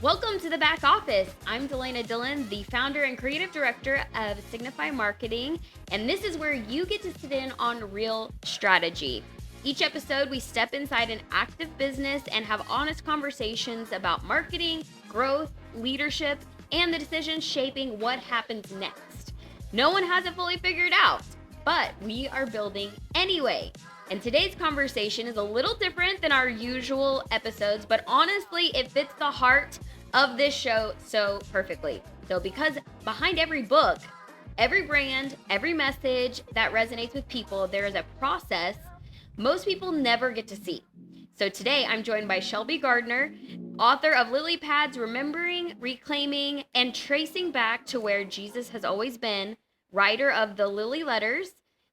Welcome to the back office. I'm Delana Dillon, the founder and creative director of Signify Marketing, and this is where you get to sit in on real strategy. Each episode, we step inside an active business and have honest conversations about marketing, growth, leadership, and the decisions shaping what happens next. No one has it fully figured out, but we are building anyway. And today's conversation is a little different than our usual episodes, but honestly, it fits the heart of this show so perfectly. So because behind every book, every brand, every message that resonates with people, there is a process most people never get to see. So today I'm joined by Shelby Gardner, author of Lily Pads, Remembering, Reclaiming, and Tracing Back to Where Jesus Has Always Been, writer of the Lily Letters,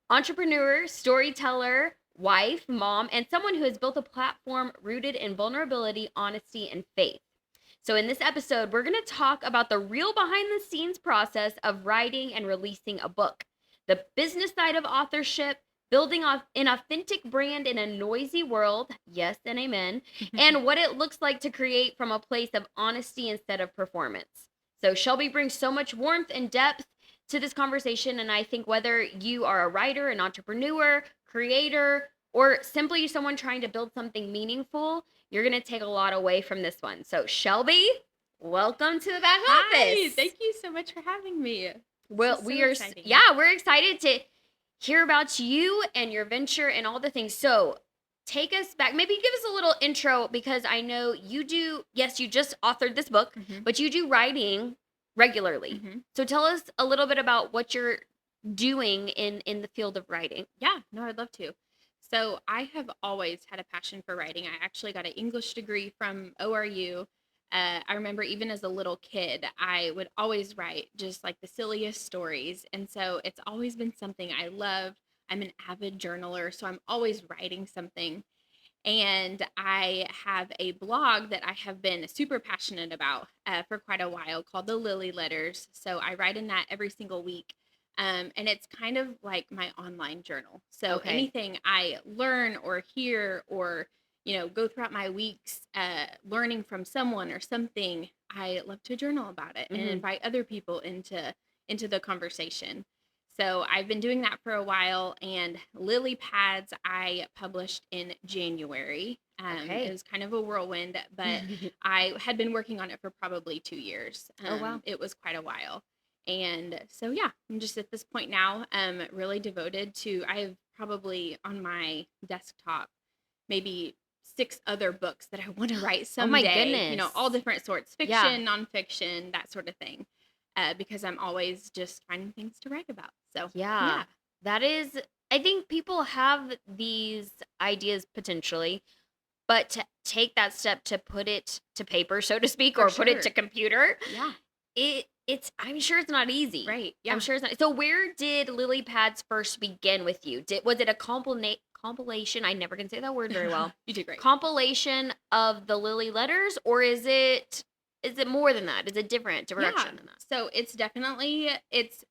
entrepreneur, storyteller, wife, mom, and someone who has built a platform rooted in vulnerability, honesty, and faith. So in this episode, we're going to talk about the real behind the scenes process of writing and releasing a book, the business side of authorship, building an authentic brand in a noisy world, yes and amen, and what it looks like to create from a place of honesty instead of performance. So Shelby brings so much warmth and depth to this conversation, and I think whether you are a writer, an entrepreneur, creator, or simply someone trying to build something meaningful, you're going to take a lot away from this one. So Shelby, welcome to the back Hi, office. thank you so much for having me. Well, This is we so are, exciting. we're excited to hear about you and your venture and all the things. So take us back, maybe give us a little intro, because I know you do, yes, you just authored this book, but you do writing regularly. So tell us a little bit about what you're doing in the field of writing. Yeah, no, I'd love to. So I have always had a passion for writing. I actually got an English degree from ORU. I remember even as a little kid, I would always write just like the silliest stories. And so it's always been something I loved. I'm an avid journaler, so I'm always writing something. And I have a blog that I have been super passionate about for quite a while called the Lily Letters. So I write in that every single week. And it's kind of like my online journal. So Okay. anything I learn or hear or, go throughout my weeks learning from someone or something, I love to journal about it and invite other people into the conversation. So I've been doing that for a while, and Lily Pads I published in January. Okay. It was kind of a whirlwind, but I had been working on it for probably 2 years. Oh, wow. It was quite a while. And so, yeah, I'm just at this point now, really devoted to, I have probably on my desktop, maybe 6 other books that I want to write Oh my someday, goodness. all different sorts, Yeah. fiction, nonfiction, that sort of thing. Because I'm always just finding things to write about. So, Yeah. That is, I think people have these ideas potentially, but to take that step to put it to paper, so to speak, For or put it to sure. computer, Yeah. it's I'm sure it's not easy. Right. Yeah. I'm sure it's not. So where did Lily Pads first begin with you? Was it a compilation? I never can say that word very well. You did great. Compilation of the Lily letters, or is it more than that? Is it different direction than that? So it's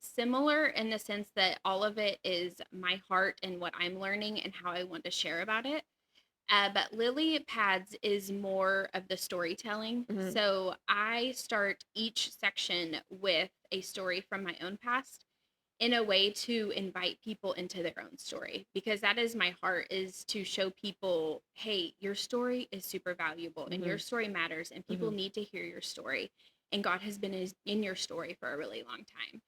similar in the sense that all of it is my heart and what I'm learning and how I want to share about it. But Lily Pads is more of the storytelling. Mhm. So I start each section with a story from my own past in a way to invite people into their own story, because that is my heart, is to show people, hey, your story is super valuable and your story matters and people need to hear your story. And God has been in your story for a really long time.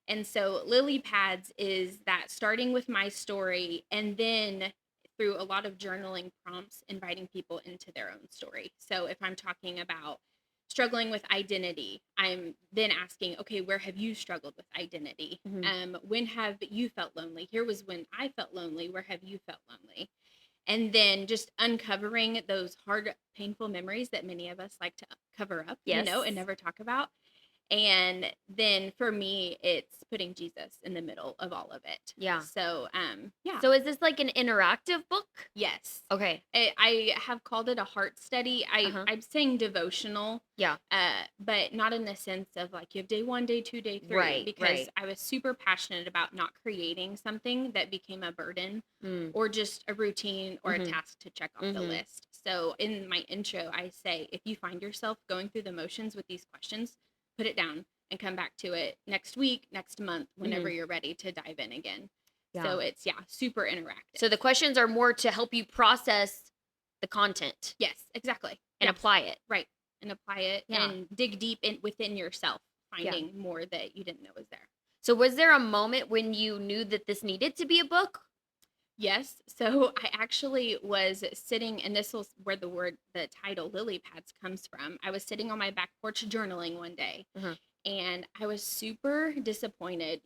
And so Lily Pads is that, starting with my story and then through a lot of journaling prompts, inviting people into their own story. So if I'm talking about struggling with identity, I'm then asking, okay, where have you struggled with identity? When have you felt lonely? Here was when I felt lonely. Where have you felt lonely? And then just uncovering those hard, painful memories that many of us like to cover up, Yes. and never talk about. And then for me, it's putting Jesus in the middle of all of it. Yeah. So, yeah. So is this like an interactive book? Yes. Okay. I have called it a heart study. I'm saying devotional. Yeah. But not in the sense of like you have day 1, day 2, day 3. Right, Because right. I was super passionate about not creating something that became a burden or just a routine or a task to check off the list. So in my intro, I say, if you find yourself going through the motions with these questions, put it down and come back to it next week, next month, whenever you're ready to dive in again. Yeah. So it's, super interactive. So the questions are more to help you process the content Yes, exactly. and apply it. Right. And apply it and dig deep within yourself, finding more that you didn't know was there. So was there a moment when you knew that this needed to be a book? Yes. So I actually was sitting, and this was where the title lily pads comes from. I was sitting on my back porch journaling one day, and I was super disappointed.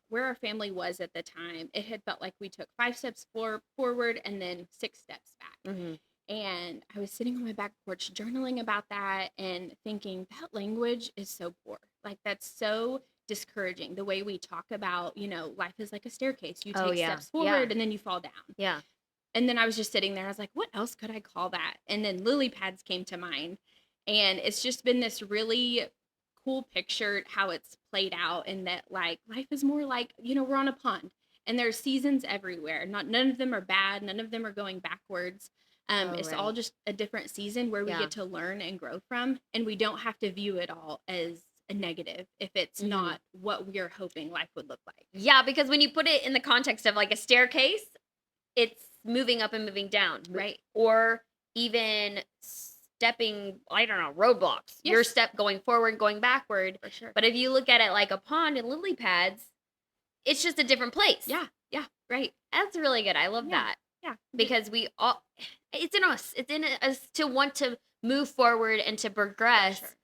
Where our family was at the time, it had felt like we took 5 steps forward and then 6 steps back. And I was sitting on my back porch journaling about that and thinking that language is so poor. Like, that's so discouraging. The way we talk about, life is like a staircase. You take steps forward and then you fall down. Yeah. And then I was just sitting there. I was like, what else could I call that? And then lily pads came to mind. And it's just been this really cool picture how it's played out, and that like life is more like, we're on a pond and there's seasons everywhere. None of them are bad. None of them are going backwards. It's all just a different season where we get to learn and grow from, and we don't have to view it all as a negative if it's not what we're hoping life would look like. Yeah, because when you put it in the context of like a staircase, it's moving up and moving down. Right. Or even stepping, I don't know, roadblocks. Yes. Your step going forward, going backward. For sure. But if you look at it like a pond and lily pads, it's just a different place. Yeah. Right. That's really good. I love that. Yeah. Because we all, it's in us. It's in us to want to move forward and to progress. For sure.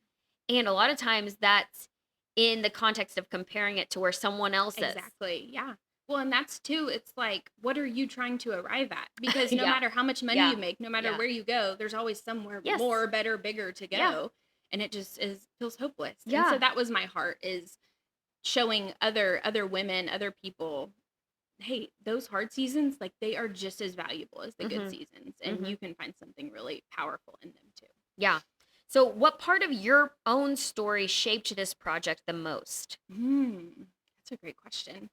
And a lot of times that's in the context of comparing it to where someone else is. Exactly. Yeah. Well, and that's too, it's like, what are you trying to arrive at? Because no matter how much money you make, no matter where you go, there's always somewhere more, better, bigger to go. Yeah. And it just feels hopeless. Yeah. And so that was my heart, is showing other women, other people, hey, those hard seasons, like, they are just as valuable as the good seasons. And you can find something really powerful in them too. Yeah. So what part of your own story shaped this project the most? That's a great question.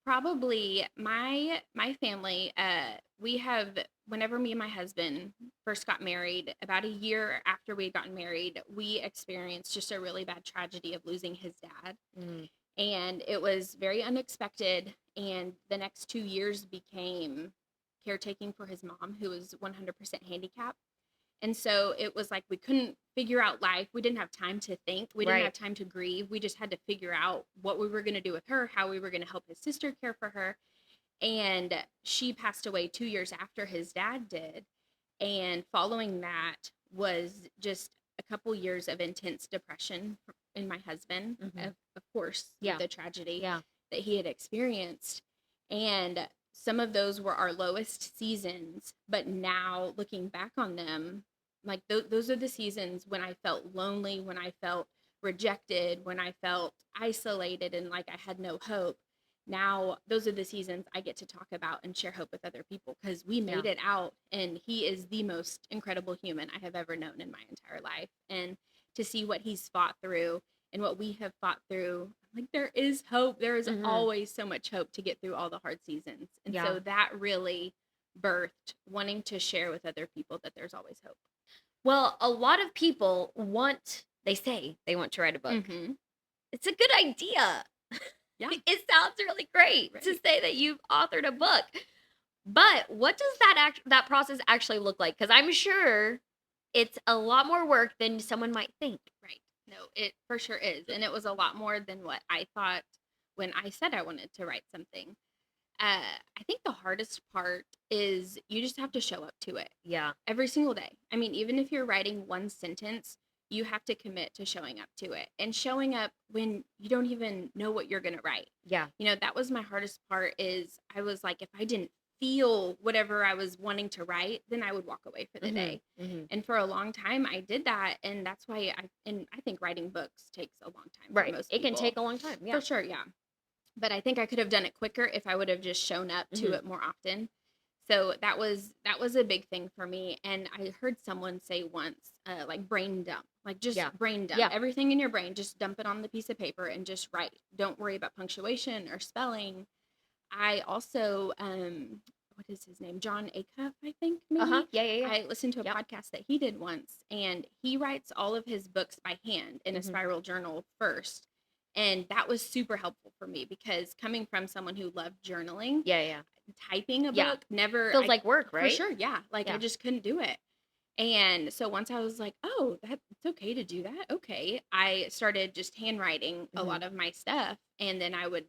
Probably my family, we have, whenever me and my husband first got married, about a year after we had gotten married, we experienced just a really bad tragedy of losing his dad. And it was very unexpected. And the next 2 years became caretaking for his mom, who was 100% handicapped. And so it was like we couldn't figure out life. We didn't have time to think. We didn't have time to grieve. We just had to figure out what we were going to do with her, how we were going to help his sister care for her. And she passed away 2 years after his dad did. And following that was just a couple years of intense depression in my husband, of course, the tragedy that he had experienced. And some of those were our lowest seasons, but now looking back on them, like those are the seasons when I felt lonely, when I felt rejected, when I felt isolated and like I had no hope. Now those are the seasons I get to talk about and share hope with other people, because we made it out, and he is the most incredible human I have ever known in my entire life. And to see what he's fought through and what we have fought through, like, there is hope. There is always so much hope to get through all the hard seasons. And so that really birthed wanting to share with other people that there's always hope. Well, a lot of people they say they want to write a book. It's a good idea. Yeah. It sounds really great to say that you've authored a book. But what does that process actually look like? Because I'm sure it's a lot more work than someone might think. Right. No, it for sure is. And it was a lot more than what I thought when I said I wanted to write something. I think the hardest part is you just have to show up to it. Yeah. Every single day. I mean, even if you're writing one sentence, you have to commit to showing up to it, and showing up when you don't even know what you're going to write. Yeah. That was my hardest part, is I was like, if I didn't feel whatever I was wanting to write, then I would walk away for the day. And for a long time I did that. And that's why I think writing books takes a long time. Right. For most It can people. take a long time. Yeah. For sure. Yeah. But I think I could have done it quicker if I would have just shown up to it more often. So that was a big thing for me. And I heard someone say once, like, brain dump, like, just brain dump everything in your brain, just dump it on the piece of paper and just write. Don't worry about punctuation or spelling. I also what is his name? John Acuff, I think, maybe. Uh-huh. Yeah. I listened to a Yep. podcast that he did once, and he writes all of his books by hand in a Mhm. spiral journal first. And that was super helpful for me because coming from someone who loved journaling, Yeah. typing a Yeah. book never, Feels like work, for right? sure, yeah. Like I Yeah. just couldn't do it. And so once I was like, oh, that it's okay to do that. Okay. I started just handwriting a Mhm. lot of my stuff, and then I would,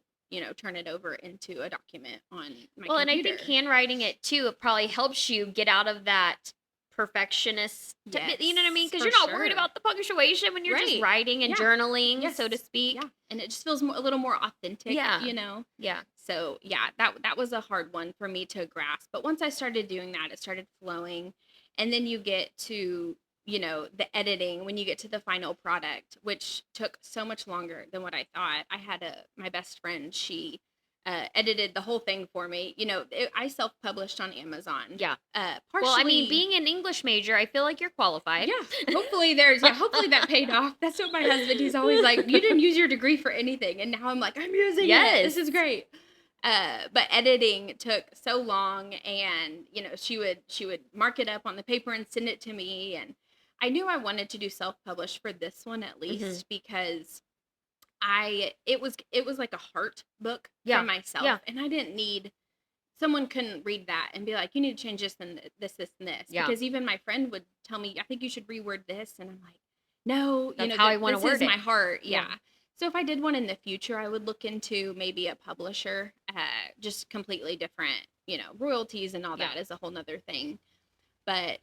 turn it over into a document on my Well, and I computer. think handwriting it too, it probably helps you get out of that perfectionist, you know what I mean? Yes, Because for you're not worried sure. about the punctuation when you're just Right. writing and Yeah. journaling, so to Yes. speak. Yeah. And it just feels a little more authentic, Yeah. you know? Yeah. So yeah, that was a hard one for me to grasp. But once I started doing that, it started flowing. And then you get to, the editing when you get to the final product, which took so much longer than what I thought. I had my best friend, she edited the whole thing for me. I self-published on Amazon. Yeah. Partially. Well, I mean, being an English major, I feel like you're qualified. Yeah, hopefully hopefully that paid off. That's what my husband, he's always like, you didn't use your degree for anything. And now I'm like, I'm using it. This Yes. is great. But editing took so long, and she would mark it up on the paper and send it to me. And I knew I wanted to do self-publish for this one at least because it was like a heart book Yeah. from myself. Yeah. And I didn't need someone couldn't read that and be like, you need to change this and this and this. Yeah. Because even my friend would tell me, I think you should reword this. And I'm like, no, That's how I wanna this word is it. my heart. Yeah. Yeah. So if I did one in the future, I would look into maybe a publisher, just completely different, royalties and all that Yeah. is a whole nother thing. But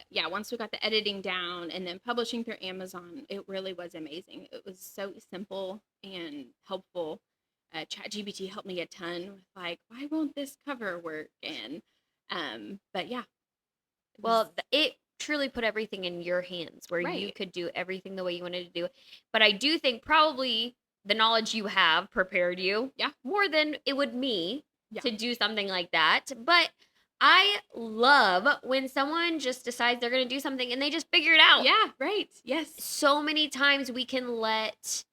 yeah, once we got the editing down and then publishing through Amazon, it really was amazing. It was so simple and helpful. ChatGPT helped me a ton with like, why won't this cover work? And but yeah, it was Well, it truly put everything in your hands where you right. could do everything the way you wanted to do it. But I do think probably the knowledge you have prepared you Yeah. more than it would me Yeah. to do something like that. But I love when someone just decides they're going to do something and they just figure it out. Yeah, right. Yes. So many times we can let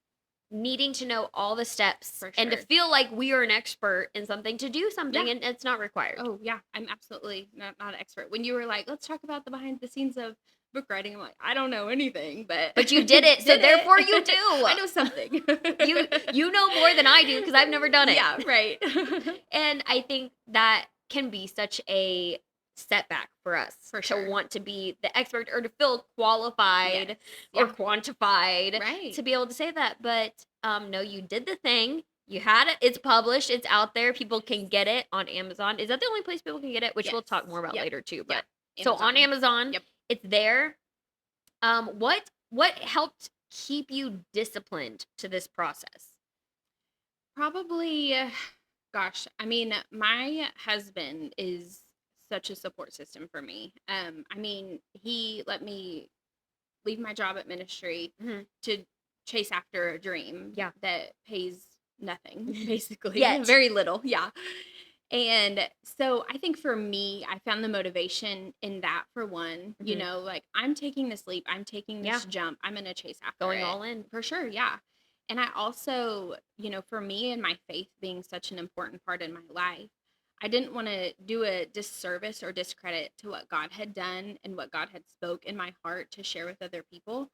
needing to know all the steps For and to sure. feel like we are an expert in something to do something, Yeah. and it's not required. Oh yeah, I'm absolutely not an expert. When you were like, let's talk about the behind the scenes of book writing, I'm like, I don't know anything, but You did it, so did it. therefore you do. I know something. You know more than I do because I've never done it. Yeah, right. And I think that can be such a setback for us For to sure. want to be the expert or to feel qualified Yes. or Yeah. quantified Right. to be able to say that. But no, you did the thing. You had it. It's published. It's out there. People can get it on Amazon. Is that the only place people can get it? Which we'll talk Yes. more about Yep. later too. Yeah. But so on Amazon, Yep. it's there. What helped keep you disciplined to this process? Probably, gosh, I mean, my husband is such a support system for me. I mean, he let me leave my job at ministry Mhm. to chase after a dream Yeah. that pays nothing, basically. Yet. Very little. Yeah. And so I think for me, I found the motivation in that for one, Mhm. like I'm taking this leap, I'm taking this Yeah. jump, I'm going to chase after Going it. all in. For sure. Yeah. And I also, for me and my faith being such an important part in my life, I didn't want to do a disservice or discredit to what God had done and what God had spoke in my heart to share with other people.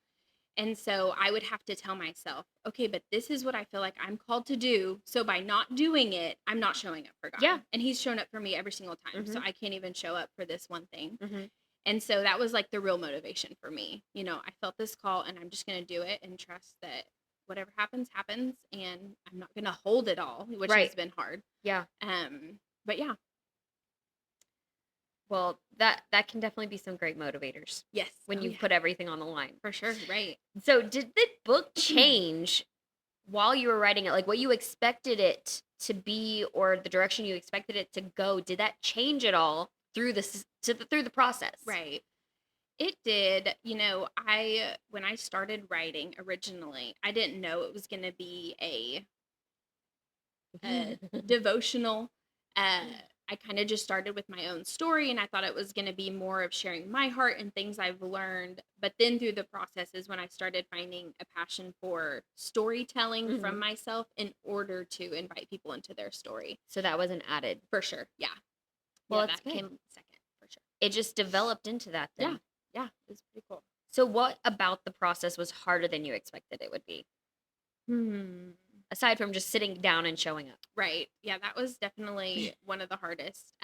And so I would have to tell myself, okay, but this is what I feel like I'm called to do. So by not doing it, I'm not showing up for God. Yeah. And he's shown up for me every single time. So Mhm. I can't even show up for this one thing. Mhm. And so that was like the real motivation for me. I felt this call and I'm just going to do it and trust that whatever happens, happens. And I'm not going to hold it all, which Right. has been hard. Yeah. But yeah. Well, that can definitely be some great motivators Yes. when Oh, you yeah. put everything on the line. For sure. Right. So, did the book change while you were writing it? Like what you expected it to be or the direction you expected it to go? Did that change at all through through the process? Right. It did. When I started writing originally, I didn't know it was going to be a devotional. I kind of just started with my own story, and I thought it was going to be more of sharing my heart and things I've learned. But then through the process is when I started finding a passion for storytelling from Mhm. myself in order to invite people into their story. So that wasn't added. For sure. Yeah. Well, Yeah, it's that good. came second for sure. It just developed into that Yeah. then. Yeah, it's pretty cool. So what about the process was harder than you expected it would be? Hmm. Aside from just sitting down and showing up. Right. Yeah, that was definitely one of the hardest.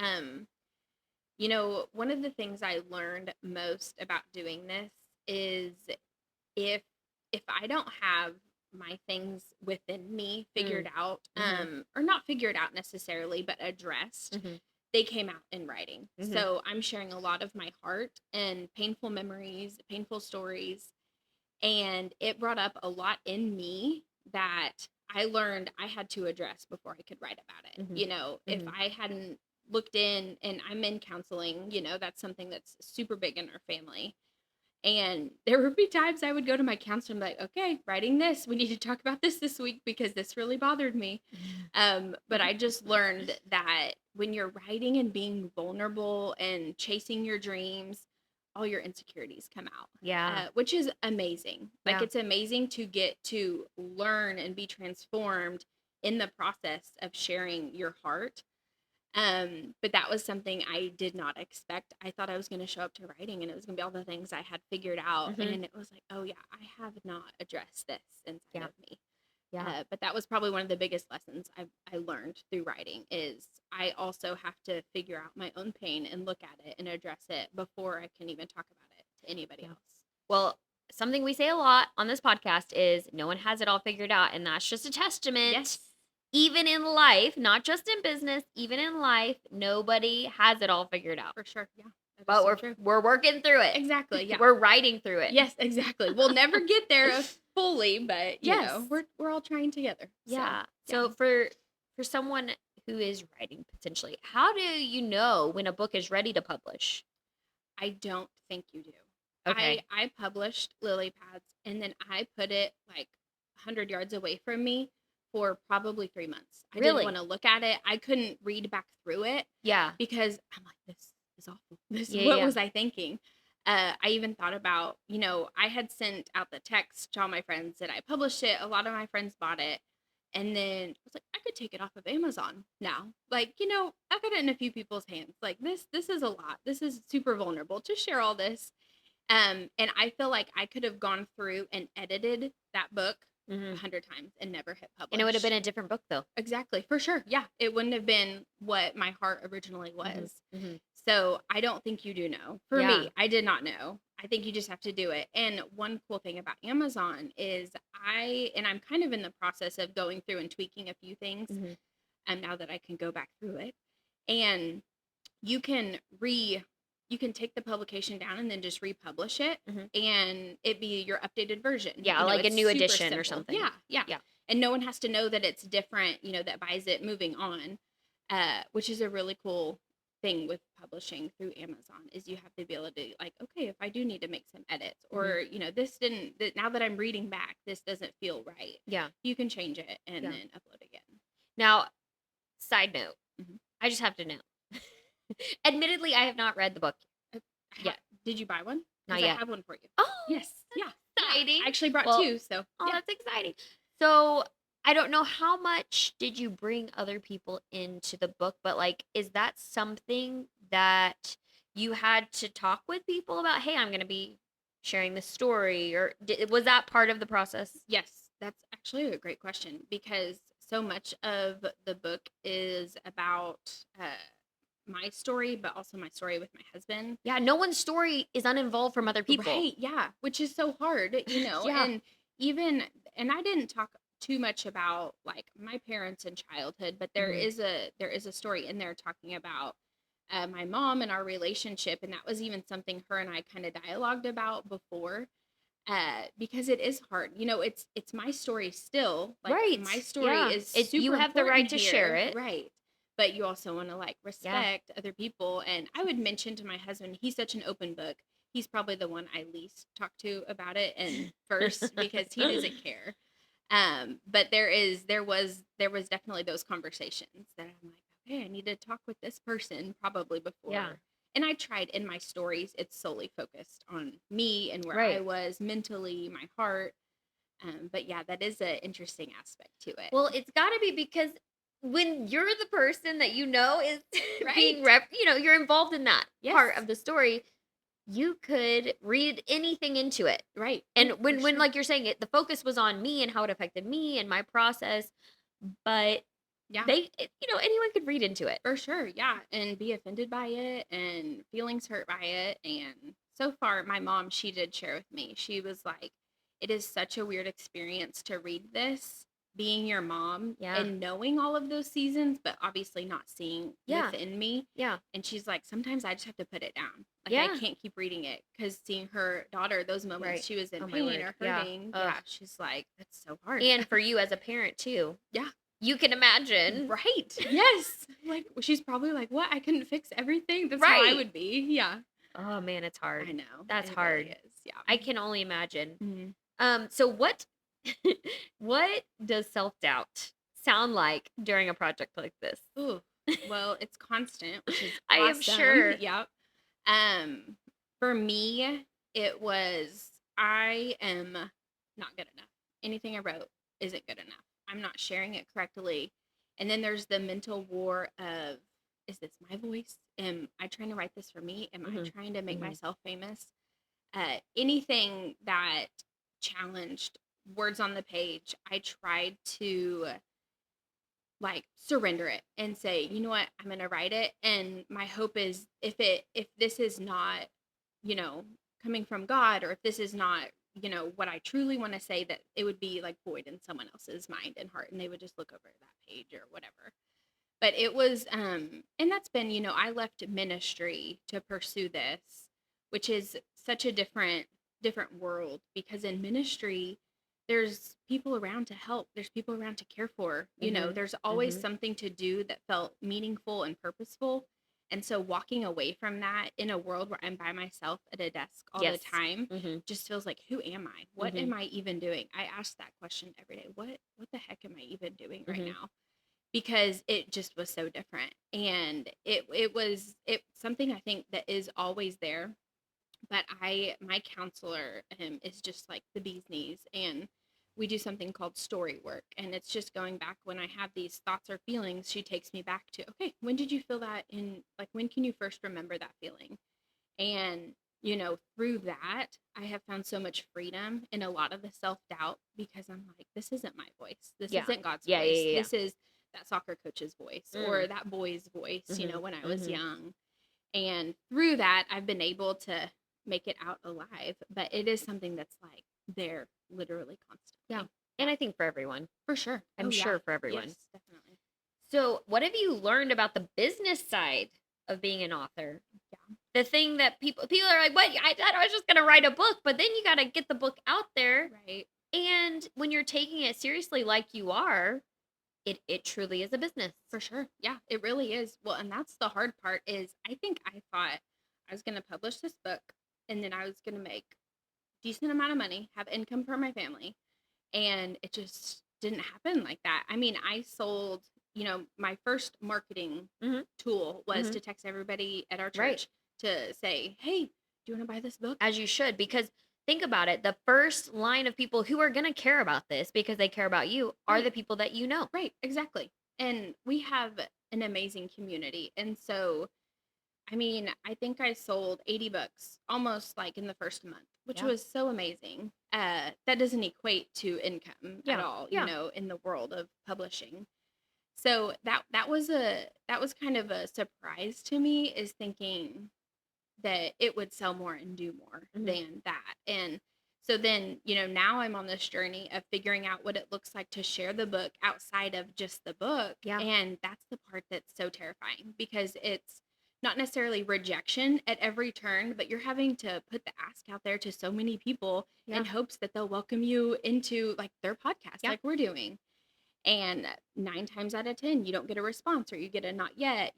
One of the things I learned most about doing this is if if I don't have my things within me Mm, figured out, mhm, or not figured out necessarily, but addressed, mhm, they came out in writing. mhm. So I'm sharing a lot of my heart and painful memories, painful stories, and it brought up a lot in me that I learned I had to address before I could write about it. Mhm, If mhm. I hadn't looked in, and I'm in counseling, that's something that's super big in our family. And there would be times I would go to my counselor and be like, okay, writing this, we need to talk about this week because this really bothered me. But I just learned that when you're writing and being vulnerable and chasing your dreams, all your insecurities come out, Yeah, which is amazing. Like, yeah. it's amazing to get to learn and be transformed in the process of sharing your heart. But that was something I did not expect. I thought I was going to show up to writing and it was going to be all the things I had figured out. Mhm. And it was like, oh, yeah, I have not addressed this inside Yeah, of me. yeah. But that was probably one of the biggest lessons I learned through writing is I also have to figure out my own pain and look at it and address it before I can even talk about it to anybody Yeah. else. Well, something we say a lot on this podcast is no one has it all figured out, and that's just a testament. Yes, Even in life, not just in business, even in life, nobody has it all figured out. for sure. Yeah, that is But so we're true. we're working through it. Exactly. Yeah. We're writing through it. Yes, exactly. We'll never get there fully, but Yes. we're all trying together. So Yeah. yeah. So for someone who is writing potentially, how do you know when a book is ready to publish? I don't think you do. I Okay. I published lily pads and then I put it like 100 yards away from me for probably 3 months. I didn't want Really? to look at it. I couldn't read back through it Yeah. because I'm like, this is awful. This Yeah, what yeah. was I thinking? I even thought about, I had sent out the text to all my friends that I published it. A lot of my friends bought it. And then I was like, I could take it off of Amazon now. Like, I've got it in a few people's hands. Like, this is a lot. This is super vulnerable to share all this. And I feel like I could have gone through and edited that book Mhm. 100 times and never hit And it would have been publish. a different book though. Exactly, for sure. Yeah, it wouldn't have been what my heart originally Mhm. was. Mhm. So I don't think you do know. For Yeah. me, I did not know. I think you just have to do it. And one cool thing about Amazon is I'm kind of in the process of going through and tweaking a few things. Mhm. And now that I can go back through it, and you can you can take the publication down and then just republish it Mhm. and it be your updated version. Yeah, like a It's new super edition or simple. something. Yeah, yeah. Yeah. And no one has to know that it's different, that buys it moving on. Which is a really cool thing with publishing through Amazon is you have the ability like, okay, if I do need to make some edits Mhm. or, this didn't now that I'm reading back, this doesn't feel right. Yeah. You can change it and Yeah. then upload again. Now, side note, Mhm. I just have to know. Admittedly, I have not read the book Uh, yet. Did you buy one? Not Because I yet. have one for you. Oh, Yes. Yeah. Yeah. exciting. I actually brought Well, two. So oh, yeah. that's exciting. So I don't know how much did you bring other people into the book, but like, is that something that you had to talk with people about? Hey, I'm going to be sharing this story, or was that part of the process? Yes, that's actually a great question because so much of the book is about my story, but also my story with my husband. Yeah, no one's story is uninvolved from other people. Right. Yeah. Which is so hard, Yeah. and even, and I didn't talk too much about like my parents and childhood, but Mhm. there is a story in there talking about my mom and our relationship. And that was even something her and I kind of dialogued about before, because it is hard. It's my story still. Like, Right. my story Yeah. is You super have the right important to share here, it. right? But you also want to like Yeah. respect other people. And I would mention to my husband, he's such an open book. He's probably the one I least talk to about it and first because he doesn't care. But there was definitely those conversations that I'm like, okay, I need to talk with this person probably Yeah. before. And I tried in my stories, it's solely focused on me and where I Right. was mentally, my heart. But yeah, that is an interesting aspect to it. Well, it's got to be because when you're the person that is being Right. you're involved in that part Yes. of the story, you could read anything into it. Right. And Oh, for when sure. like you're saying it, the focus was on me and how it affected me and my process, but Yeah. anyone could read into it. For sure, yeah, and be offended by it and feelings hurt by it, and so far, my mom, she did share with me. She was like, "It is such a weird experience to read this, being your mom Yeah. and knowing all of those seasons, but obviously not seeing Yeah. within me." Yeah. And she's like, "Sometimes I just have to put it down. Like, I Yeah. can't keep reading it because seeing her daughter, those moments Right. she was in Oh my pain word. or Yeah. hurting, Ugh. yeah, she's like, "That's so hard." And for you as a parent too. Yeah. You can imagine. Right. Yes. Like, she's probably like, "What? I couldn't fix everything?" That's how I Right. would be. Yeah. Oh man, it's I hard. know. That's It really hard. is. Yeah. I can only imagine. Mhm. So what what does self-doubt sound like during a project like this? Ooh. Well, it's constant, which is I am awesome. sure. Yep. Um, for me, it was I am not good enough. Anything I wrote isn't good enough. I'm not sharing it correctly. And then there's the mental war of, is this my voice? Am I trying to write this for me? Am I Mhm. trying to make Mhm. myself famous? Anything that challenged words on the page, I tried to like surrender it and say, you know what, I'm gonna write it. And my hope is if this is not, you know, coming from God, or if this is not, what I truly want to say, that it would be like void in someone else's mind and heart, and they would just look over that page or whatever. But it was and that's been, I left ministry to pursue this, which is such a different world, because in ministry there's people around to help, there's people around to care for, Mhm. there's always Mhm. something to do that felt meaningful and purposeful. And so walking away from that in a world where I'm by myself at a desk all the Yes. time Mhm. just feels like, who am I? What Mhm. am I even doing? I ask that question every day. What the heck am I even doing right Mhm. now? Because it just was so different. And it something I think that is always there. But I my counselor is just like the bee's knees, and we do something called story work, and it's just going back when I have these thoughts or feelings. She takes me back to, okay, when did you feel that, in like, when can you first remember that feeling? And through that, I have found so much freedom in a lot of the self-doubt, because I'm like, this isn't my voice, this Yeah. isn't God's Yeah, yeah, voice, yeah, yeah. this is that soccer coach's voice, or Mm. that boy's voice, Mhm. when I was Mhm. young. And through that, I've been able to make it out alive, but it is something that's like there literally Yeah. constantly. Yeah, And I think for everyone. for sure. I'm Oh yeah. sure for everyone. Yes, definitely. So, what have you learned about the business side of being an author? Yeah. The thing that people are like, "What? I thought I was just gonna write a book," but then you got to get the book out there, Right. and when you're taking it seriously, like you are, it truly is a business. For sure. Yeah, it really is. Well, and that's the hard part, is I think I thought I was going to publish this book, and then I was going to make decent amount of money, have income for my family, and it just didn't happen like that. I mean, I sold, my first marketing Mhm. tool was to Mhm. text everybody at our Right. church to say, "Hey, do you want to buy this book?" As you should, because think about it, the first line of people who are going to care about this because they care about you are the Right. people that you know. Right, exactly. And we have an amazing community. And so, I mean, I think I sold 80 books almost like in the first month, which Yeah. was so amazing. That doesn't equate to income at Yeah. all, Yeah. in the world of publishing. So that was kind of a surprise to me, is thinking that it would sell more and do more Mhm. than that. And so then, now I'm on this journey of figuring out what it looks like to share the book outside of just the book. Yeah. And that's the part that's so terrifying, because it's not necessarily rejection at every turn, but you're having to put the ask out there to so many people Yeah. in hopes that they'll welcome you into like their podcast, Yeah. like we're doing. And 9 times out of 10, you don't get a response, or you get a not yet.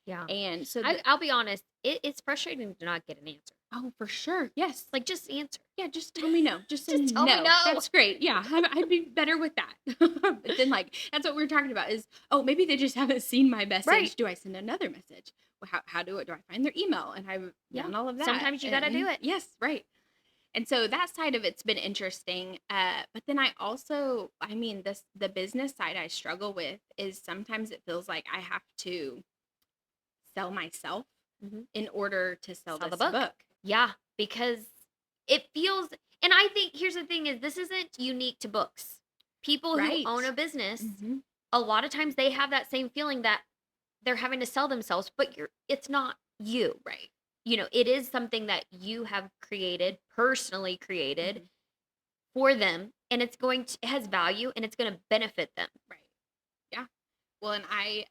Yeah. And so, I'll be honest, it's frustrating to not get an answer. oh, for sure. Yes. Like, just answer. Yeah, just tell me no. Just say Just tell me no. no. That's great. Yeah, I'd be better with that. But then, like, that's what we are talking about, is, oh, maybe they just haven't seen my Right. message. Do I send another message? Well, how do I find their email? And I've Yeah. done all of that. Sometimes you got to do And it. yes, right. And so that side of it's been interesting. But then I mean, the business side I struggle with is sometimes it feels like I have to sell myself Mhm. in order to sell Sell the this book. book. Yeah, because it feels, and I think here's the thing is this isn't unique to books. People who own Right. a business, Hmm. a lot of times they have that same feeling that they're having to sell themselves, but it's not you. Right. It is something that you have created, personally created Hmm. for them, and it has value and it's going to benefit them. Right. Yeah. Well, and I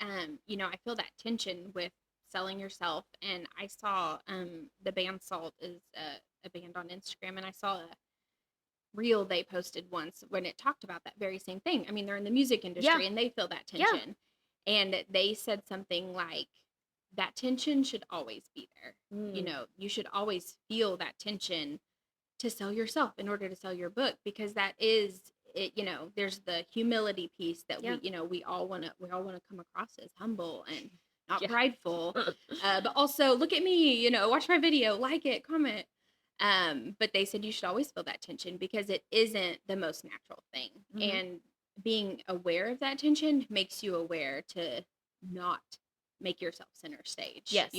feel that tension with selling yourself. And I saw the band Salt is a band on Instagram, and I saw a reel they posted once when it talked about that very same thing. I mean, they're in the music Yeah. industry and they feel that Yeah. tension. And they said something like that tension should always be there. Mm. You should always feel that tension to sell yourself in order to sell your book, because that is it. There's the humility piece that Yeah. we all want to come across as humble and not Yeah. prideful, but also look at me, watch my video, like it, comment. But they said you should always feel that tension because it isn't the most natural thing. Mhm. And being aware of that tension makes you aware to not make yourself center stage. Yes.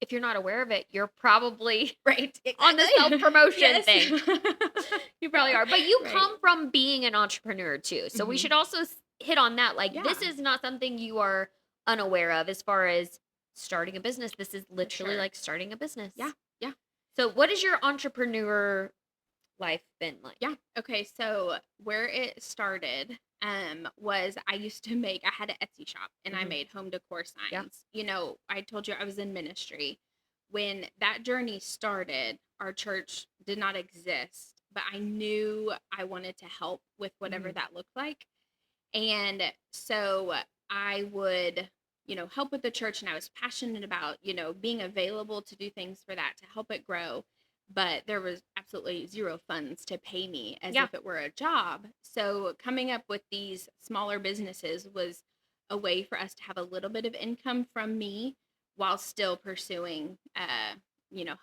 If you're not aware of it, you're probably Right, on the exactly. self-promotion Yes. thing. You probably are. But you Right. come from being an entrepreneur too. So we Mhm. should also hit on that. Like, this Yeah, is not something you are unaware of as far as starting a business. This is for literally sure. like starting a business. Yeah, yeah, So, what has your entrepreneur life been like? yeah. Okay, so where it started was I had an Etsy shop and I Hmm. made home decor Yeah. signs. I told you I was in ministry. When that journey started, our church did not exist, but I knew I wanted to help with whatever Hmm. that looked like. And so I would, help with the church, and I was passionate about, being available to do things for that to help it grow. But there was absolutely zero funds to pay me as Yeah. if it were a job. So coming up with these smaller businesses was a way for us to have a little bit of income from me while still pursuing,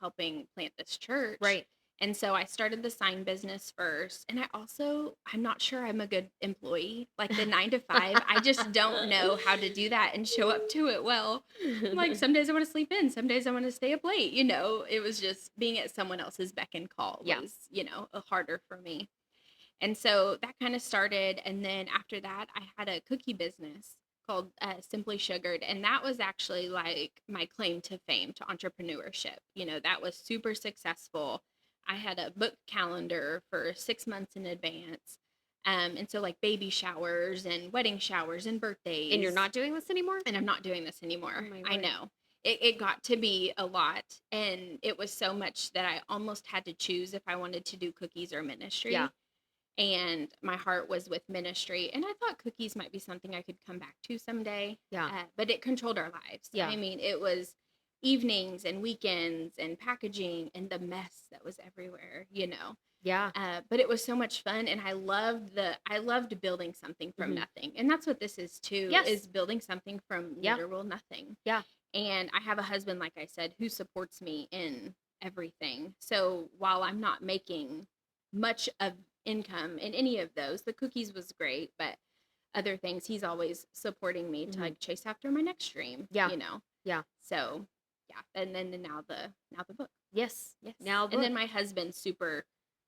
helping plant this church. Right. And so I started the sign business first. And I'm not sure I'm a good employee. Like the 9 to 5, I just don't know how to do that and show up to it well. Like some days I want to sleep in, some days I want to stay up late. It was just being at someone else's beck and call Yeah. was, harder for me. And so that kind of started. And then after that, I had a cookie business called Simply Sugared. And that was actually like my claim to fame, to entrepreneurship. That was super successful. I had a book calendar for 6 months in advance. And so, like baby showers and wedding showers and And you're birthdays. not doing this anymore? And I'm not doing this Oh anymore. my I word. know. It got to be a lot. And it was so much that I almost had to choose if I wanted to do cookies or Yeah. ministry. And my heart was with ministry, and I thought cookies might be something I could come back to someday. Yeah. But it controlled our lives. Yeah. I mean, it was evenings and weekends and packaging and the mess that was everywhere. Yeah. But it was so much fun, and I loved building something from Mhm. nothing, and that's what this is too, Yes. is building something from Yeah. literal nothing. Yeah. And I have a husband, like I said, who supports me in everything. So while I'm not making much of income in any of those, the cookies was great, but other things, he's always supporting me to Mhm. like chase after my next Yeah. dream. Yeah. So yeah, and then now the book. Yes. Yes. Now And book. then my husband's super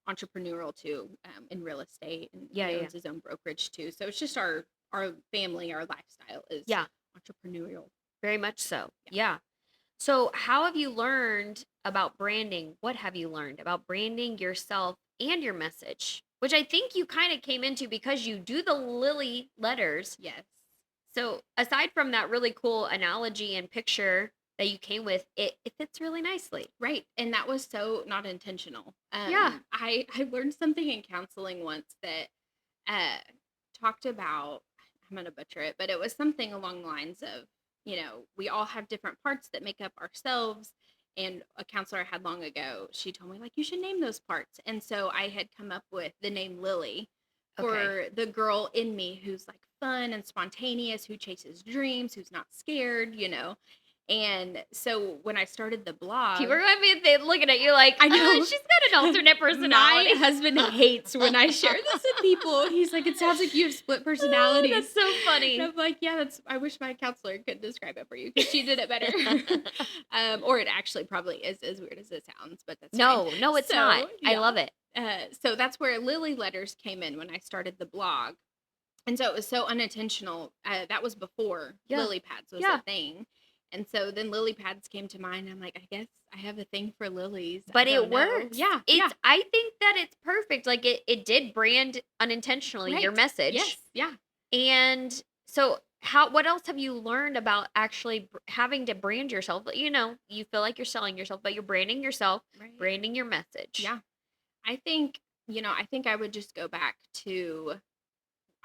entrepreneurial too, in real estate, and Yeah. he Yeah. owns his own brokerage too. So it's just our family, our lifestyle is Yeah. entrepreneurial. Very much so. Yeah. Yeah. So, how have you learned about branding? What have you learned about branding yourself and your message? Which I think you kind of came into because you do the lily letters. Yes. So, aside from that really cool analogy and picture that you came with, it fits really nicely. Right. And that was so not intentional. Yeah. I learned something in counseling once that uh talked about, I'm gonna butcher it, but it was something along the lines of, we all have different parts that make up ourselves. And a counselor I had long ago, she told me, like, you should name those parts. And so I had come up with the name Lily Okay. for the girl in me who's like fun and spontaneous, who chases dreams, who's not scared. And so when I started the blog, People are going to be looking at you like, I know. she's got an alternate personality. My husband hates when I share this with people. He's like, it sounds like you have split personalities. That's so funny. And I'm like, yeah, I wish my counselor could describe it for you because she did it better. Or it actually probably is as weird as it sounds, but that's fine. No, it's not. I love it. So that's where Lily letters came in when I started the blog. And so it was so unintentional. That was before lily pads was a thing. And so then lily pads came to mind. I'm like, I guess I have a thing for lilies. But it works. Yeah. I think that it's perfect. Like it did brand unintentionally your message. Yes. Yeah. And so what else have you learned about actually having to brand yourself? You know, you feel like you're selling yourself, but you're branding yourself, branding your message. Yeah. I think I would just go back to,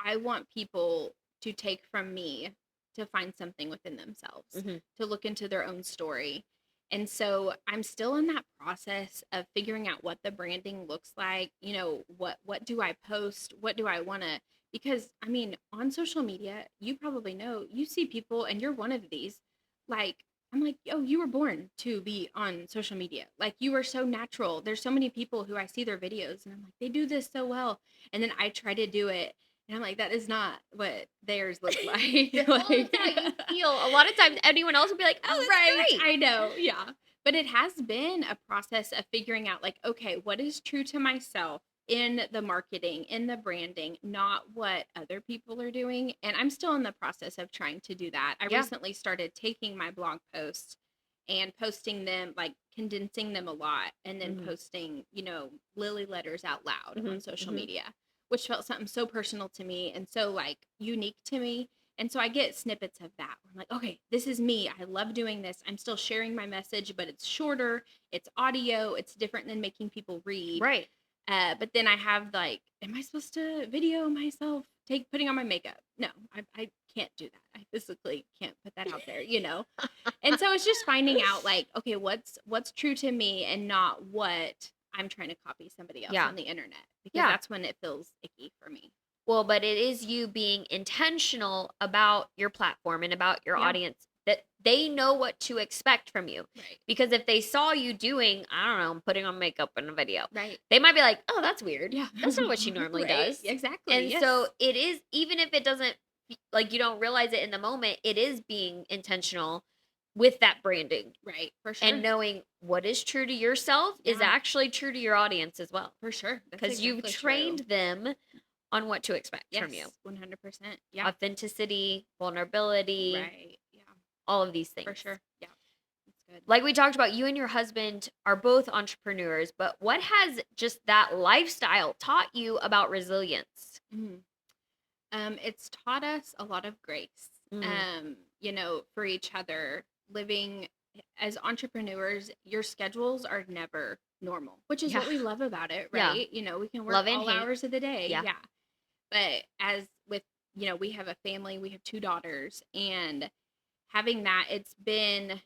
I want people to take from me to find something within themselves, to look into their own story. And so I'm still in that process of figuring out what the branding looks like. You know, what do I post? What do I want to, because I mean, on social media, you probably know, you see people, and you're one of these, like, I'm like, oh, you were born to be on social media. Like, you are so natural. There's so many people who I see their videos and I'm like, they do this so well. And then I try to do it. And I'm like, that is not what theirs look like. Well, it's how you feel. A lot of times anyone else would be like, oh, that's great. I know. Yeah. But it has been a process of figuring out, like, okay, what is true to myself in the marketing, in the branding, not what other people are doing. And I'm still in the process of trying to do that. I recently started taking my blog posts and posting them, like condensing them a lot, and then posting, lily letters out loud on social media, which felt something so personal to me and so like unique to me. And so I get snippets of that. I'm like, okay, this is me. I love doing this. I'm still sharing my message, but it's shorter. It's audio. It's different than making people read. Right. But then I have like, am I supposed to video myself putting on my makeup? No, I can't do that. I physically can't put that out there, And so it's just finding out like, okay, what's true to me and not what I'm trying to copy somebody else on the internet, because that's when it feels icky for me. Well, but it is you being intentional about your platform and about your audience, that they know what to expect from you. Right. Because if they saw you doing, I don't know, putting on makeup in a video, right, they might be like, oh, that's weird. Yeah. That's not what she normally does. Exactly. And so it is, even if it doesn't, like you don't realize it in the moment, it is being intentional with that branding. Right. For sure. And knowing what is true to yourself is actually true to your audience as well. For sure. Because you've trained them on what to expect from you. 100%. Yeah. Authenticity, vulnerability. Right. Yeah. All of these things. For sure. Yeah. That's good. Like we talked about, you and your husband are both entrepreneurs, but what has just that lifestyle taught you about resilience? It's taught us a lot of grace, for each other. Living as entrepreneurs, your schedules are never normal, which is what we love about it, right? Yeah. We can work all hours of the day. Yeah. But as with, we have a family, we have 2 daughters, and having that, it's been,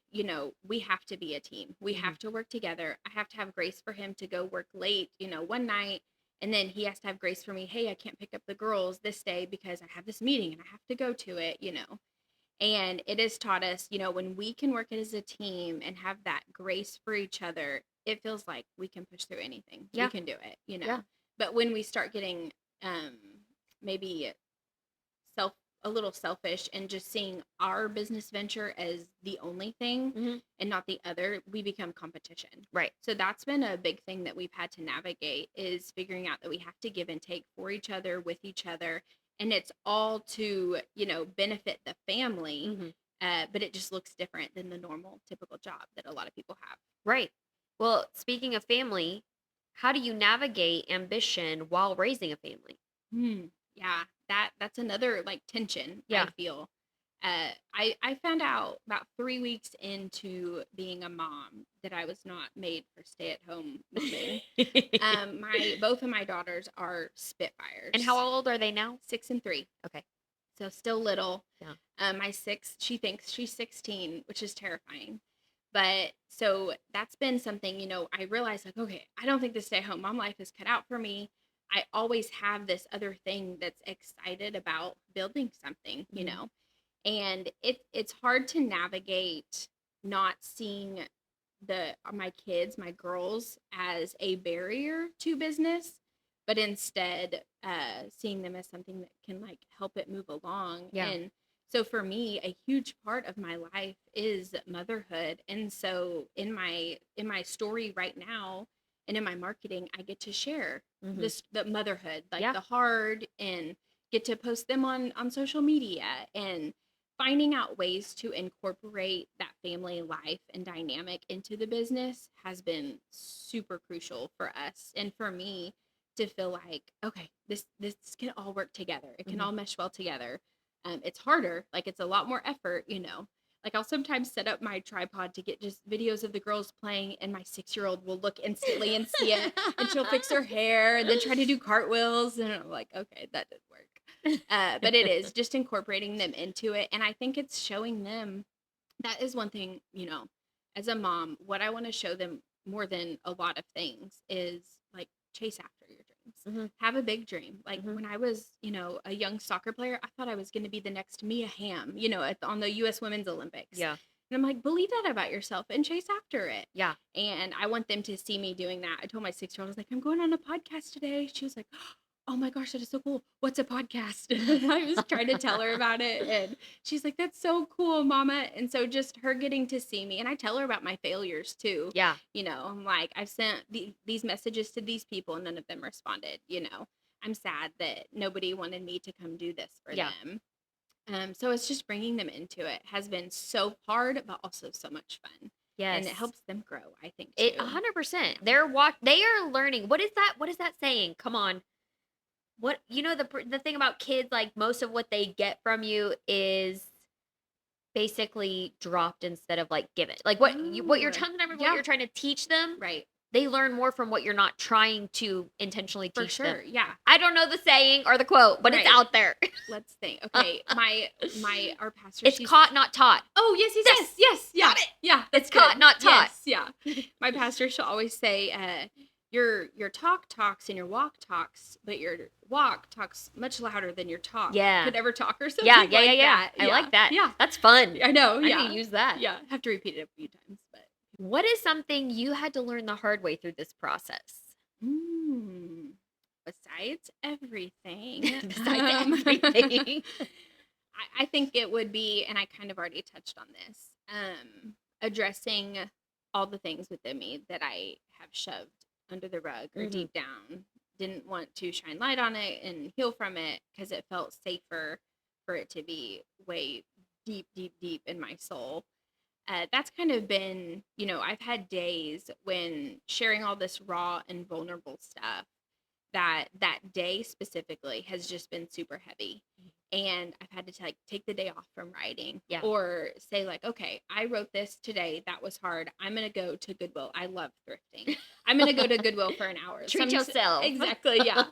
we have to be a team. We have to work together. I have to have grace for him to go work late, one night, and then he has to have grace for me. Hey, I can't pick up the girls this day because I have this meeting and I have to go to it, And it has taught us, when we can work as a team and have that grace for each other, it feels like we can push through anything. Yeah. We can do it, Yeah. But when we start getting maybe a little selfish and just seeing our business venture as the only thing and not the other, we become competition. Right. So that's been a big thing that we've had to navigate, is figuring out that we have to give and take for each other, with each other. And it's all to, benefit the family, but it just looks different than the normal, typical job that a lot of people have. Right. Well, speaking of family, how do you navigate ambition while raising a family? Yeah, that's another like tension. I feel. I found out about 3 weeks into being a mom that I was not made for stay-at-home women. Both of my daughters are Spitfires. And how old are they now? 6 and 3. Okay. So still little. Yeah. My 6, she thinks she's 16, which is terrifying. But so that's been something, I realized like, okay, I don't think the stay-at-home mom life is cut out for me. I always have this other thing that's excited about building something, and it's hard to navigate not seeing my kids, my girls, as a barrier to business, but instead seeing them as something that can like help it move along. Yeah. And so for me, a huge part of my life is motherhood. And so in my story right now and in my marketing, I get to share Mm-hmm. this the motherhood, like Yeah. the hard, and get to post them on social media, and finding out ways to incorporate that family life and dynamic into the business has been super crucial for us and for me to feel like, okay, this can all work together. It can Mm-hmm. all mesh well together. It's harder, like it's a lot more effort, you know. Like I'll sometimes set up my tripod to get just videos of the girls playing, and my 6-year-old will look instantly and see it, and she'll fix her hair and then try to do cartwheels, and I'm like, okay, that didn't work. But it is just incorporating them into it. And I think it's showing them that is one thing, you know, as a mom, what I want to show them more than a lot of things is like chase after your dreams. Mm-hmm. Have a big dream. Like Mm-hmm. when I was, you know, a young soccer player, I thought I was going to be the next Mia Hamm, you know, on the US Women's Olympics. Yeah. And I'm like, believe that about yourself and chase after it. Yeah. And I want them to see me doing that. I told my 6-year-old, I was like, I'm going on a podcast today. She was like, oh my gosh, that is so cool. What's a podcast? I was trying to tell her about it. And she's like, that's so cool, mama. And so just her getting to see me, and I tell her about my failures too. Yeah. You know, I'm like, I've sent these messages to these people and none of them responded. You know, I'm sad that nobody wanted me to come do this for Yeah. them. So it's just bringing them into it has been so hard, but also so much fun. Yes. And it helps them grow, I think, It too. 100%. They are learning. What is that saying? Come on. What, you know, the thing about kids, like most of what they get from you is basically dropped instead of like given. Like what you're Ooh, telling them, what yeah. you're trying to teach them, Right. they learn more from what you're not trying to intentionally For teach sure. them. Yeah. I don't know the saying or the quote, but it's Right. out there. Let's think. Okay, our pastor. It's caught, not taught. Oh yes, yeah, Got it. yeah. That's It's caught, good. not taught. Yes, yeah. My pastor she'll always say, your talk talks and your walk talks, but your walk talks much louder than your talk Yeah. could ever talk, or something. Yeah. like that. I like that. Yeah, That's fun. I know. I Yeah, need to use that. yeah. Have to repeat it a few times, but. What is something you had to learn the hard way through this process? Besides everything. Besides everything. I think it would be, and I kind of already touched on this, addressing all the things within me that I have shoved under the rug or deep down. Didn't want to shine light on it and heal from it because it felt safer for it to be way deep, deep, deep in my soul. That's kind of been, you know, I've had days when sharing all this raw and vulnerable stuff, that day specifically has just been super heavy. And I've had to take the day off from writing. Yeah. Or say like, okay, I wrote this today. That was hard. I'm going to go to Goodwill. I love thrifting. I'm going to go to Goodwill for an hour. Treat yourself. Exactly. Yeah.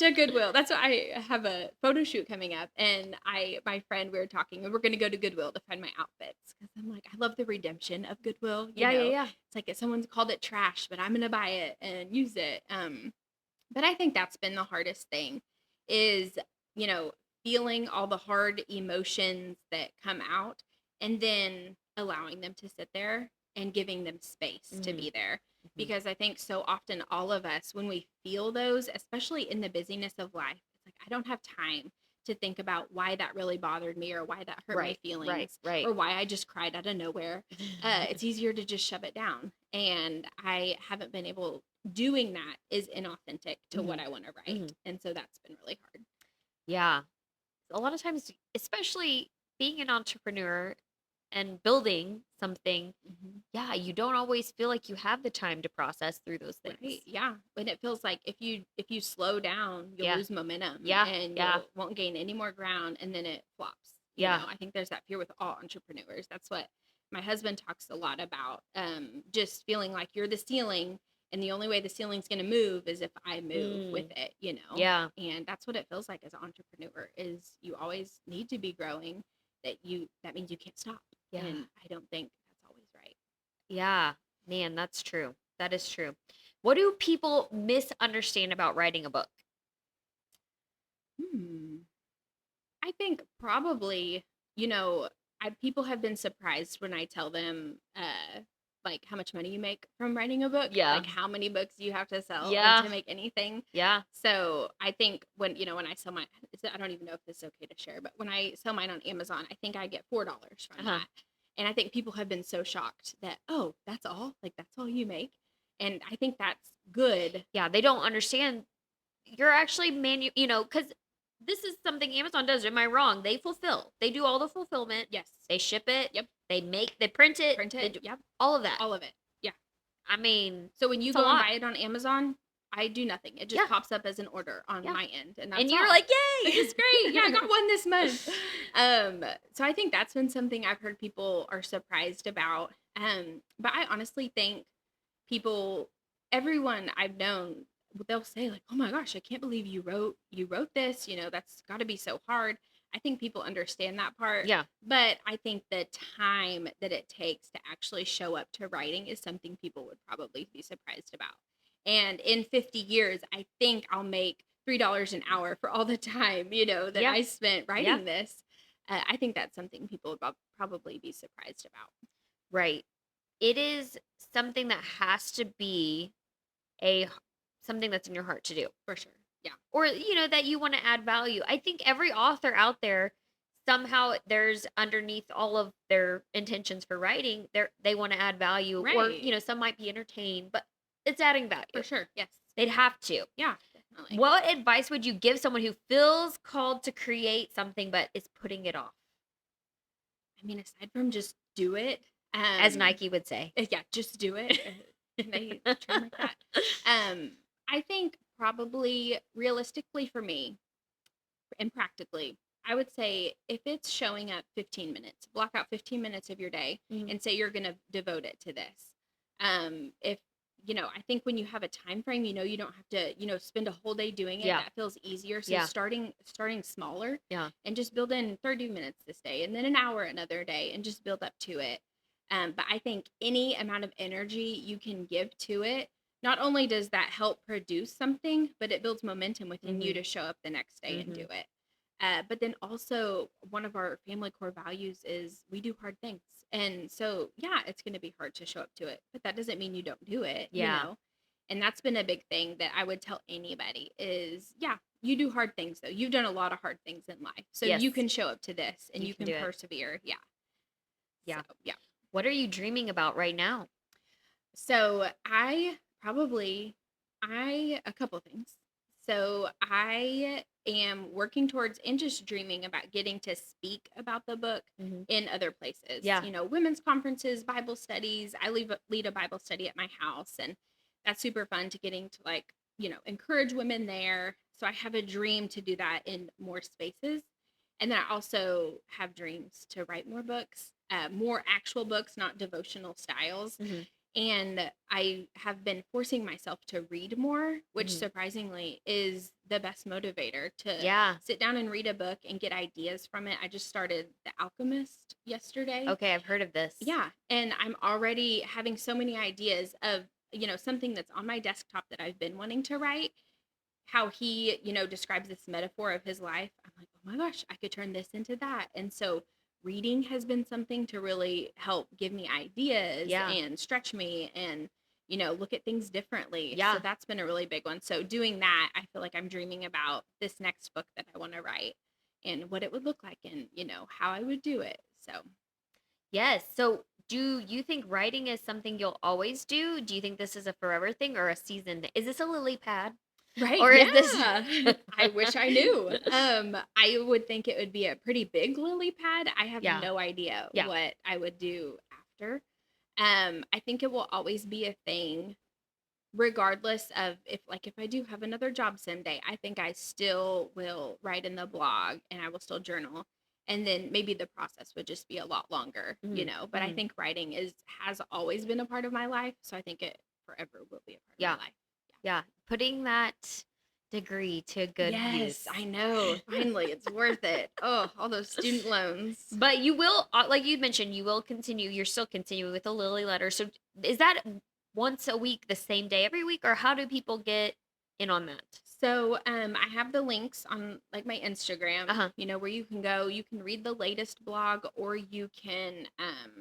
To Goodwill. That's what I have a photo shoot coming up. And my friend, we were talking, and we're going to go to Goodwill to find my outfits. Cause I'm like, I love the redemption of Goodwill. You know? Yeah. It's like someone's called it trash, but I'm going to buy it and use it. But I think that's been the hardest thing is, you know, feeling all the hard emotions that come out and then allowing them to sit there and giving them space to be there. Because I think so often all of us, when we feel those, especially in the busyness of life, it's like, I don't have time to think about why that really bothered me or why that hurt my feelings or why I just cried out of nowhere. It's easier to just shove it down. And I haven't been able, doing that is inauthentic to what I want to write. And so that's been really hard. Yeah. A lot of times, especially being an entrepreneur and building something, yeah, you don't always feel like you have the time to process through those things. Right. Yeah. And it feels like if you slow down, you'll lose momentum. Yeah. And you won't gain any more ground, and then it flops. You know, I think there's that fear with all entrepreneurs. That's what my husband talks a lot about. Just feeling like you're the ceiling, and the only way the ceiling's going to move is if I move with it, you know? Yeah. And that's what it feels like as an entrepreneur is you always need to be growing, that means you can't stop. Yeah. And I don't think that's always right. Yeah. Man, that's true. That is true. What do people misunderstand about writing a book? I think probably, you know, People have been surprised when I tell them, like, how much money you make from writing a book, Yeah. like, how many books you have to sell, like, Yeah. to make anything. Yeah. So, I think when I sell I don't even know if this is okay to share, but when I sell mine on Amazon, I think I get $4 from Uh-huh. that. And I think people have been so shocked that, "Oh, that's all? Like, that's all you make?" And I think that's good. Yeah, they don't understand you're actually because this is something Amazon does. Am I wrong? They fulfill. They do all the fulfillment. Yes. They ship it. Yep. They print it. Print They it. do Yep. all of that. All of it. Yeah. I mean, So when you it's a go and lot. buy it on Amazon, I do nothing. It just Yeah. pops up as an order on Yeah. my end, and And that's you're all. like, Which yay! is great. Yeah, I got one this month. So I think that's been something I've heard people are surprised about. But I honestly think people, everyone I've known, they'll say like, "Oh my gosh, I can't believe you wrote this. That's got to be so hard." I think people understand that part, Yeah. but I think the time that it takes to actually show up to writing is something people would probably be surprised about. And in 50 years, I think I'll make $3 an hour for all the time, that Yeah. I spent Yeah. writing this. I think that's something people would probably be surprised about. Right. It is something that has to be a something that's in your heart to do. For sure. Yeah. Or, that you want to add value. I think every author out there, somehow there's underneath all of their intentions for writing, they want to add value. Or, Right. some might be entertained, but it's adding For value. sure. Yes. They'd have to. Yeah, definitely. What advice would you give someone who feels called to create something but is putting it off? I mean, aside from just do it, As Nike would say. yeah, just do it. Can they trademark that? I think probably realistically for me and practically, I would say if it's showing up 15 minutes, block out 15 minutes of your day Mhm. and say you're going to devote it to this. If I think when you have a time frame, you don't have to, spend a whole day doing it. Yeah. That feels easier. So Yeah. starting smaller, Yeah. and just build in 30 minutes this day and then an hour another day and just build up to it. But I think any amount of energy you can give to it, not only does that help produce something, but it builds momentum within you Mhm. to show up the next day and do Mhm. it. But then also, one of our family core values is we do hard things. And so, yeah, it's going to be hard to show up to it, but that doesn't mean you don't do it, Yeah. And that's been a big thing that I would tell anybody is, yeah, you do hard things though. You've done a lot of hard things in life. So Yes. you can show up to this and You you can can do it. persevere. Yeah. Yeah. So, yeah. What are you dreaming about right now? So a couple things. So I am working towards and just dreaming about getting to speak about the book Mhm. in other places. Yeah. Women's conferences, Bible studies. I lead a Bible study at my house, and that's super fun to getting to encourage women there. So I have a dream to do that in more spaces. And then I also have dreams to write more books, more actual books, not devotional styles. Mhm. And I have been forcing myself to read more, which Mhm. surprisingly is the best motivator to Yeah. sit down and read a book and get ideas from it. I just started The Alchemist yesterday. Okay, I've heard of this. Yeah. And I'm already having so many ideas of, something that's on my desktop that I've been wanting to write. How he, describes this metaphor of his life. I'm like, oh my gosh, I could turn this into that. And so reading has been something to really help give me ideas Yeah. and stretch me and, look at things differently. Yeah. So that's been a really big one. So doing that, I feel like I'm dreaming about this next book that I want to write and what it would look like and, how I would do it. So Yes. So, do you think writing is something you'll always do? Do you think this is a forever thing or a season? Is this a lily pad? right, Or is this yeah. I wish I knew. I would think it would be a pretty big lily pad. I have Yeah. no idea Yeah. what I would do after. I think it will always be a thing, regardless of if I do have another job someday. I think I still will write in the blog and I will still journal. And then maybe the process would just be a lot longer, Mhm. But I Mhm. think writing has always been a part of my life. So I think it forever will be a part Yeah. of my life. Yeah. Putting that degree to good Yes, use. I know. Finally, it's worth it. Oh, all those student loans. But you will, like you mentioned, you will continue. You're still continuing with the Lily letter. So is that once a week, the same day every week, or how do people get in on that? So, I have the links on like my Instagram, Uh-huh. where you can go, you can read the latest blog, or you can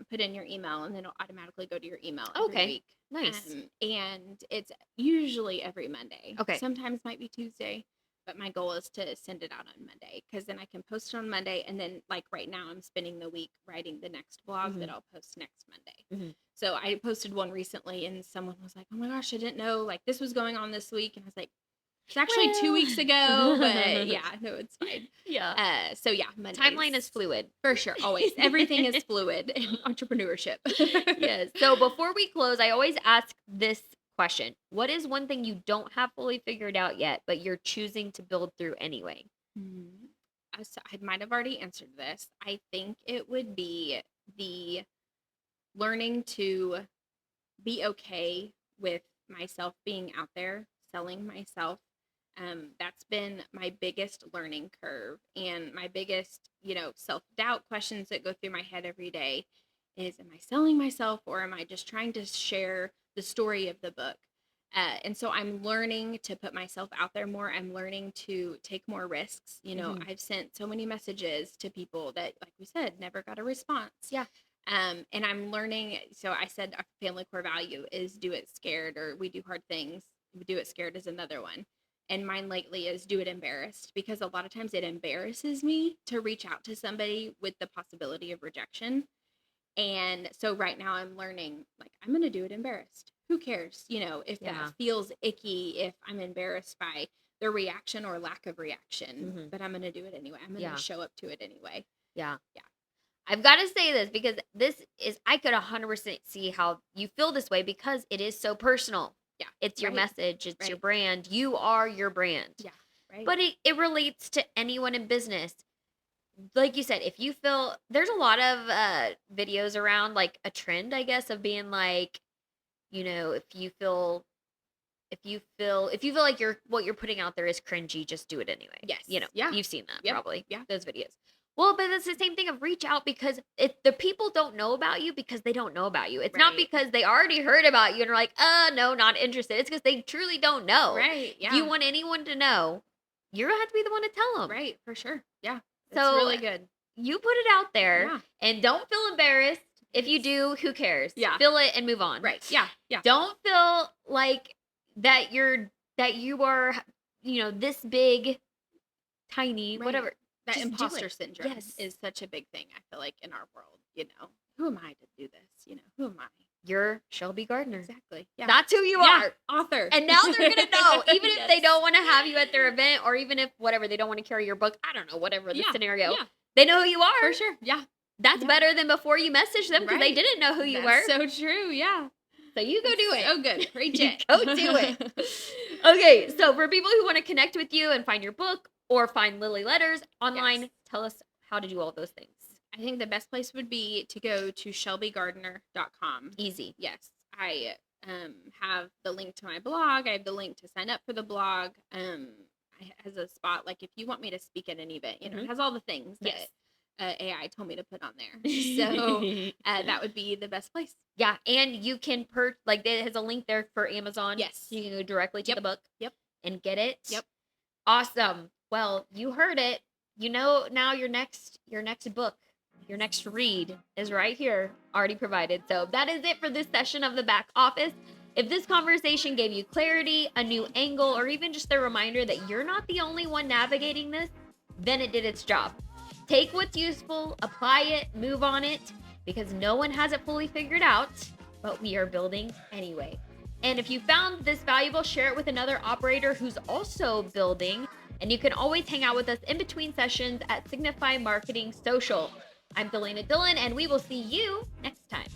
put in your email and then it'll automatically go to your email every Okay. week. Nice. And it's usually every Monday. Okay. Sometimes might be Tuesday, but my goal is to send it out on Monday because then I can post it on Monday. And then, like right now, I'm spending the week writing the next blog that I'll post next Monday. Mhm. So I posted one recently, and someone was like, "Oh my gosh, I didn't know like this was going on this week," and I was like. It's actually 2 weeks ago, but yeah, no, it's fine. Yeah. So yeah, Mondays. Timeline is fluid. For sure, always. Everything is fluid in entrepreneurship. Yes. So before we close, I always ask this question. What is one thing you don't have fully figured out yet, but you're choosing to build through anyway? So I might have already answered this. I think it would be the learning to be okay with myself being out there, selling myself. That's been my biggest learning curve and my biggest, self-doubt questions that go through my head every day is, am I selling myself or am I just trying to share the story of the book? And so I'm learning to put myself out there more. I'm learning to take more risks. I've sent so many messages to people that, like we said, never got a response. Yeah. And I'm learning. So I said our family core value is do it scared, or we do hard things. Do it scared is another one. And mine lately is do it embarrassed, because a lot of times it embarrasses me to reach out to somebody with the possibility of rejection. And so right now I'm learning, like, I'm going to do it embarrassed. Who cares? If Yeah. that feels icky, if I'm embarrassed by their reaction or lack of reaction, but I'm going to do it anyway. I'm going to show up to it anyway. Yeah. Yeah. I've got to say this because I could 100% see how you feel this way because it is so personal. Yeah. It's your Right. message. It's your Right. brand. You are your brand. Yeah. Right. But it relates to anyone in business. Like you said, if you feel there's a lot of videos around like a trend, I guess, of being like, if you feel like what you're putting out there is cringy, just do it anyway. Yes. Yeah. You've seen that Yep. probably. Yeah. Those videos. Well, but it's the same thing of reach out because the people don't know about you because they don't know about you. It's not Right. because they already heard about you and are like, no, not interested. It's because they truly don't know. Right. Yeah. If you want anyone to know, you're gonna have to be the one to tell them. Right. For sure. Yeah. That's So really good. you put it out there Yeah. and don't feel embarrassed. If you do, who cares? Yeah. Feel it and move on. Right. Yeah. Yeah. Don't feel like that you are, this big, tiny, Right. whatever. That Just do imposter it. syndrome Yes. is such a big thing, I feel like, in our world. Who am I to do this? Who am I? You're Shelby Gardner. Exactly. Yeah. That's who you Yeah. are. Author. And now they're gonna know, even if they Yes. don't want to have you at their event, or even if whatever they don't want to carry your book. I don't know, whatever the Yeah. scenario. Yeah. They know who you are. For sure. Yeah. That's Yeah. better than before you messaged them because they Right. didn't know who you That's were. so true. Yeah. So you go do it. So good. Preach it. Go do it. Okay, so for people who want to connect with you and find your book or find Lily Letters online, Yes. tell us how to do all those things. I think the best place would be to go to shelbygardner.com. Easy. Yes. I have the link to my blog. I have the link to sign up for the blog. It has a spot, like, if you want me to speak at an event, it has all the things Yes. that AI told me to put on there. So that would be the best place. Yeah, and you can it has a link there for Amazon. Yes. So you can go directly to Yep. the book. Yep. And get it. Yep. Awesome. Well, you heard it. Now your next book, your next read is right here, already provided. So that is it for this session of the Back Office. If this conversation gave you clarity, a new angle, or even just a reminder that you're not the only one navigating this, then it did its job. Take what's useful, apply it, move on it, because no one has it fully figured out, but we are building anyway. And if you found this valuable, share it with another operator who's also building. And you can always hang out with us in between sessions at Signify Marketing Social. I'm Delana Dillon, and we will see you next time.